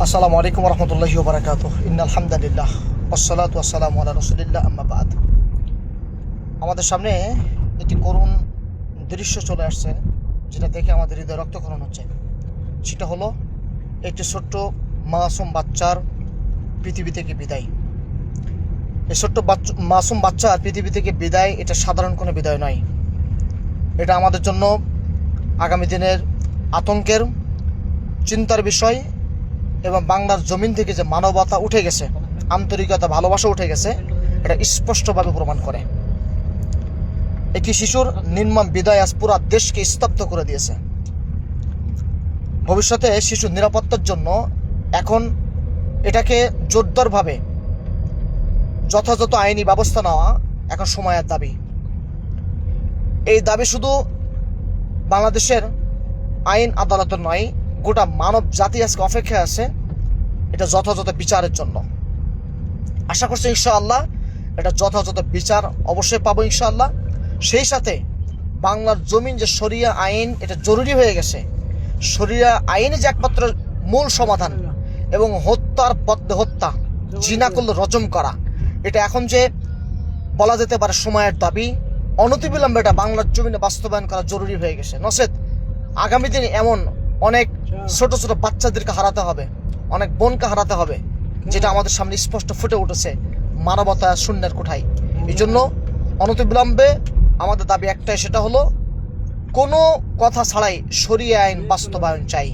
আসসালামু আলাইকুম রহমতুল্লাহি ওয়া বারাকাতুহু। ইন্নাল হামদালিল্লাহ ওয়াসসালাতু ওয়াসসালামু আলা রাসূলিল্লাহ আম্মা বাদ। আমাদের সামনে একটি করুণ দৃশ্য চলে আসছে, যেটা দেখে আমাদের হৃদয় রক্তক্ষরণ হচ্ছে। সেটা হলো একটি ছোট্ট মাসুম বাচ্চার পৃথিবী থেকে বিদায়। এই ছোট্ট মাসুম বাচ্চার পৃথিবী থেকে বিদায় এটা সাধারণ কোনো বিদায় নয়। এটা আমাদের জন্য আগামী দিনের আতঙ্কের, চিন্তার বিষয়। এবং বাংলার জমিন থেকে যে মানবতা উঠে গেছে, আন্তরিকতা, ভালোবাসা উঠে গেছে, এটা স্পষ্টভাবে প্রমাণ করে। একটি শিশুর নির্মম বিদায় আজ পুরা দেশকে স্তব্ধ করে দিয়েছে। ভবিষ্যতে শিশুর নিরাপত্তার জন্য এখন এটাকে জোরদারভাবে যথাযথ আইনি ব্যবস্থা নেওয়া এখন সময়ের দাবি। এই দাবি শুধু বাংলাদেশের আইন আদালতের নয়, গোটা মানব জাতি আজকে অপেক্ষায় আছে এটা যথাযথ বিচারের জন্য। আশা করছি ইনশাআল্লাহ এটা যথাযথ বিচার অবশ্যই পাবো ইনশাআল্লাহ। সেই সাথে বাংলার জমিন যে শরিয়া আইন, এটা জরুরি হয়ে গেছে। শরিয়া আইনে যে একমাত্র মূল সমাধান, এবং হত্যার বদলে হত্যা, জিনা করলে রজম করা, এটা এখন যে বলা যেতে পারে সময়ের দাবি, অনতিবিলম্বে এটা বাংলার জমিনে বাস্তবায়ন করা জরুরি হয়ে গেছে। নচেত আগামী দিনে এমন অনেক ছোট ছোট বাচ্চাদেরকে হারাতে হবে, অনেক বোনকে হারাতে হবে, যেটা আমাদের সামনে স্পষ্ট ফুটে উঠেছে মানবতা শূন্যের কোঠায়। এই জন্য অনতিবিলম্বে আমাদের দাবি একটাই, সেটা হলো কোনো কথা ছাড়াই শরিয়া আইন বাস্তবায়ন চাই।